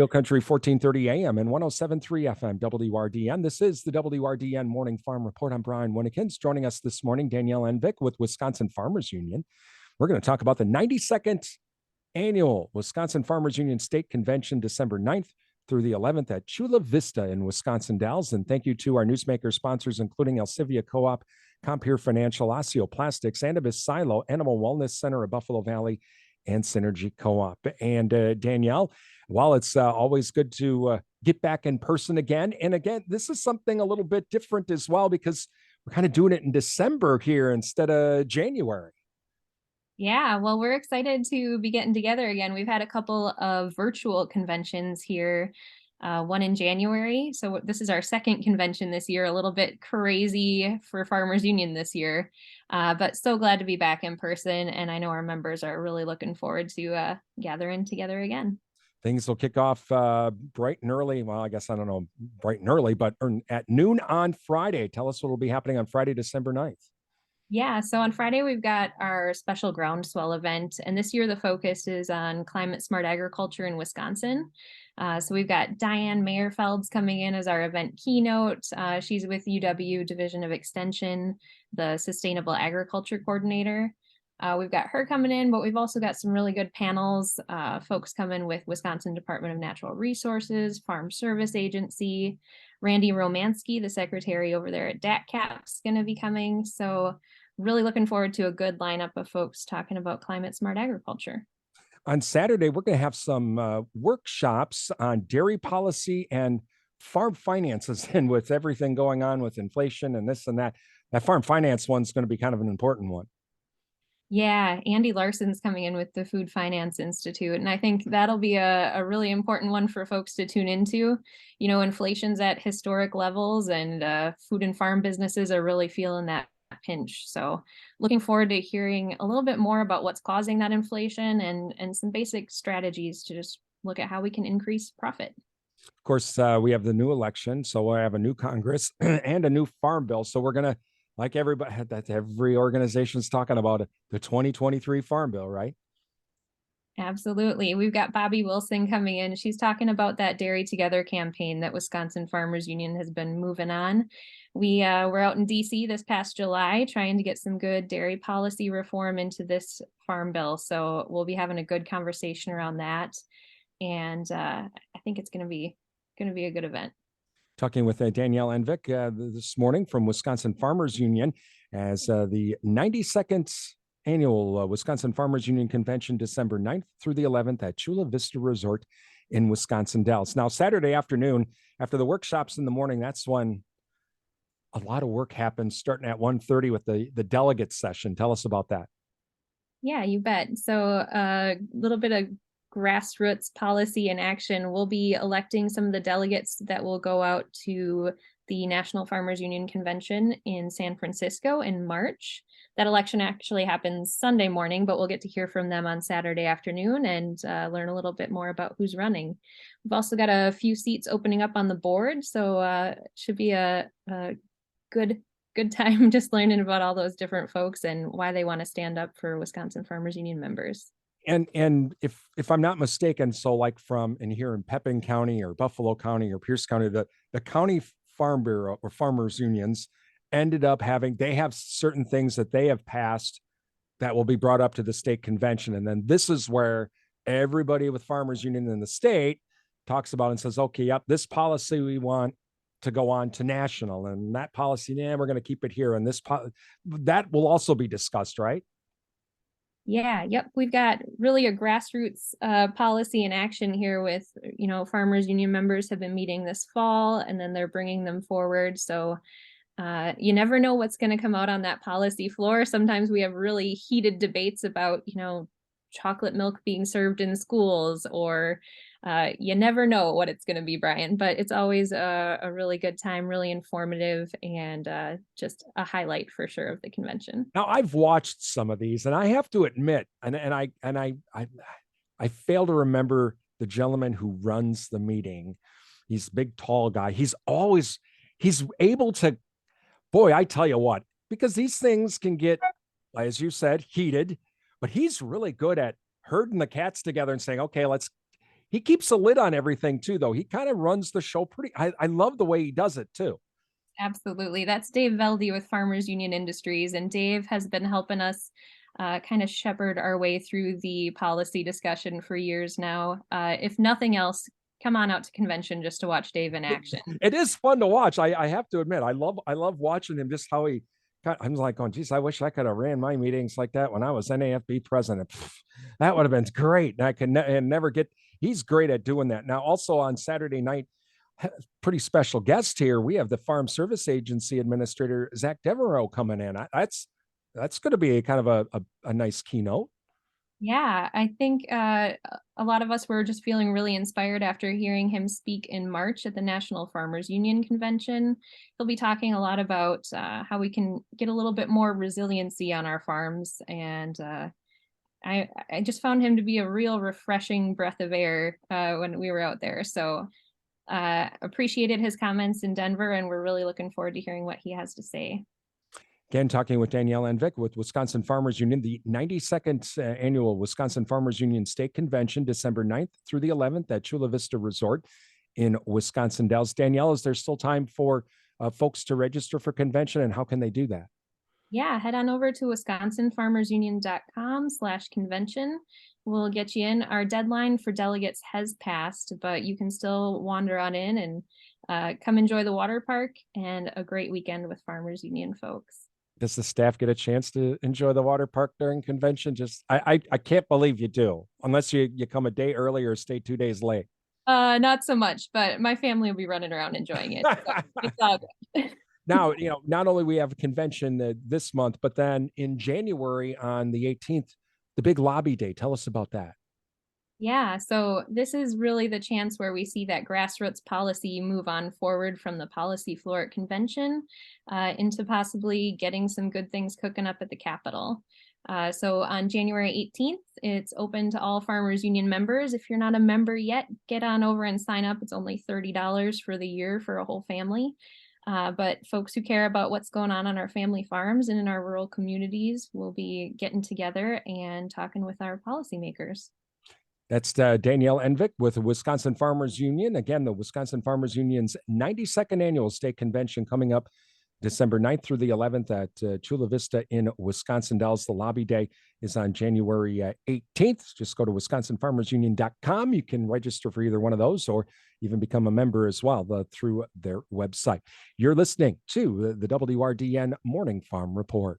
Real Country 1430 AM and 1073 FM WRDN. This is the WRDN Morning Farm Report. I'm Brian Winnekins. Joining us this morning, Danielle Endvick with Wisconsin Farmers Union. We're going to talk about the 92nd Annual Wisconsin Farmers Union State Convention, December 9th through the 11th at Chula Vista in Wisconsin Dells. And thank you to our newsmaker sponsors, including Elsivia Co-op, Compeer Financial, Osseo Plastics, Anibis Silo, Animal Wellness Center of Buffalo Valley, and Synergy Co-op. And Danielle, while it's always good to get back in person again, and again, this is something a little bit different as well because we're kind of doing it in December here instead of January. Yeah, well, we're excited to be getting together again. We've had a couple of virtual conventions here, one in January. So this is our second convention this year, a little bit crazy for Farmers Union this year, but so glad to be back in person. And I know our members are really looking forward to gathering together again. Things will kick off bright and early. Well, I guess I don't know bright and early, but at noon on Friday. Tell us what will be happening on Friday, December 9th. Yeah, so on Friday, we've got our special groundswell event. And this year, the focus is on climate smart agriculture in Wisconsin. So we've got Diane Mayerfelds coming in as our event keynote. She's with UW Division of Extension, the Sustainable Agriculture Coordinator. We've got her coming in, but we've also got some really good panels. Folks coming with Wisconsin Department of Natural Resources, Farm Service Agency. Randy Romansky, the secretary over there at DATCAP, is going to be coming. So really looking forward to a good lineup of folks talking about climate smart agriculture. On Saturday, we're going to have some workshops on dairy policy and farm finances. And with everything going on with inflation and this and that farm finance one's going to be kind of an important one. Yeah, Andy Larson's coming in with the Food Finance Institute, and I think that'll be a really important one for folks to tune into. You know, inflation's at historic levels, and food and farm businesses are really feeling that pinch. So looking forward to hearing a little bit more about what's causing that inflation and some basic strategies to just look at how we can increase profit. Of course, we have the new election, so we have a new Congress and a new farm bill. So we're going to, like everybody, that every organization's talking about the 2023 Farm Bill, right? Absolutely. We've got Bobby Wilson coming in. She's talking about that Dairy Together campaign that Wisconsin Farmers Union has been moving on. We were out in DC this past July trying to get some good dairy policy reform into this farm bill. So we'll be having a good conversation around that. And I think it's going to be a good event. Talking with Danielle Endvick this morning from Wisconsin Farmers Union as the 92nd Annual Wisconsin Farmers Union Convention, December 9th through the 11th at Chula Vista Resort in Wisconsin Dells. Now, Saturday afternoon, after the workshops in the morning, that's when a lot of work happens, starting at 1:30 with the delegate session. Tell us about that. Yeah, you bet. So a little bit of grassroots policy and action. We'll be electing some of the delegates that will go out to the National Farmers Union Convention in San Francisco in March. That election actually happens Sunday morning, but we'll get to hear from them on Saturday afternoon and learn a little bit more about who's running. We've also got a few seats opening up on the board, so it should be a good time just learning about all those different folks and why they want to stand up for Wisconsin Farmers Union members. And if I'm not mistaken, so like from in here in Pepin County or Buffalo County or Pierce County, the county farm bureau or farmers unions ended up they have certain things that they have passed that will be brought up to the state convention. And then this is where everybody with farmers union in the state talks about and says, okay, yep, this policy we want to go on to national, and that policy, we're going to keep it here. And that will also be discussed, right? Yeah, yep. We've got really a grassroots policy in action here with, farmers union members have been meeting this fall and then they're bringing them forward. So you never know what's going to come out on that policy floor. Sometimes we have really heated debates about, chocolate milk being served in schools, or you never know what it's going to be, Brian, but it's always a really good time, really informative, and just a highlight for sure of the convention. Now, I've watched some of these, and I have to admit, and I fail to remember the gentleman who runs the meeting. He's a big, tall guy. He's able to, boy, I tell you what, because these things can get, as you said, heated, but he's really good at herding the cats together and saying, okay, he keeps a lid on everything too, though. He kind of runs the show pretty. I love the way he does it too. Absolutely. That's Dave Veldy with Farmers Union Industries. And Dave has been helping us kind of shepherd our way through the policy discussion for years now. If nothing else, come on out to convention just to watch Dave in action. It is fun to watch. I have to admit, I love watching him. Just how he. I'm like going, geez, I wish I could have ran my meetings like that when I was NAFB president. Pff, that would have been great. And I can and never get. He's great at doing that. Now, also on Saturday night, pretty special guest here. We have the Farm Service Agency Administrator Zach Devereaux coming in. That's going to be a kind of a nice keynote. Yeah, I think a lot of us were just feeling really inspired after hearing him speak in March at the National Farmers Union Convention. He'll be talking a lot about how we can get a little bit more resiliency on our farms. And I just found him to be a real refreshing breath of air when we were out there. So appreciated his comments in Denver, and we're really looking forward to hearing what he has to say. Again, talking with Danielle Endvick with Wisconsin Farmers Union, the 92nd annual Wisconsin Farmers Union State Convention, December 9th through the 11th at Chula Vista Resort in Wisconsin Dells. Danielle, is there still time for folks to register for convention, and how can they do that? Yeah, head on over to wisconsinfarmersunion.com/convention. We'll get you in. Our deadline for delegates has passed, but you can still wander on in and come enjoy the water park and a great weekend with Farmers Union folks. Does the staff get a chance to enjoy the water park during convention? Just I can't believe you do, unless you come a day early or stay 2 days late. Not so much, but my family will be running around enjoying it. So it's all good. Now, not only we have a convention this month, but then in January on the 18th, the big lobby day. Tell us about that. Yeah, so this is really the chance where we see that grassroots policy move on forward from the policy floor at convention into possibly getting some good things cooking up at the Capitol. So on January 18th, it's open to all Farmers Union members. If you're not a member yet, get on over and sign up. It's only $30 for the year for a whole family. But folks who care about what's going on our family farms and in our rural communities will be getting together and talking with our policymakers. That's Danielle Endvick with the Wisconsin Farmers Union. Again, the Wisconsin Farmers Union's 92nd annual state convention coming up December 9th through the 11th at Chula Vista in Wisconsin Dells. The lobby day is on January 18th. Just go to wisconsinfarmersunion.com. You can register for either one of those or even become a member as well through their website. You're listening to the WRDN Morning Farm Report.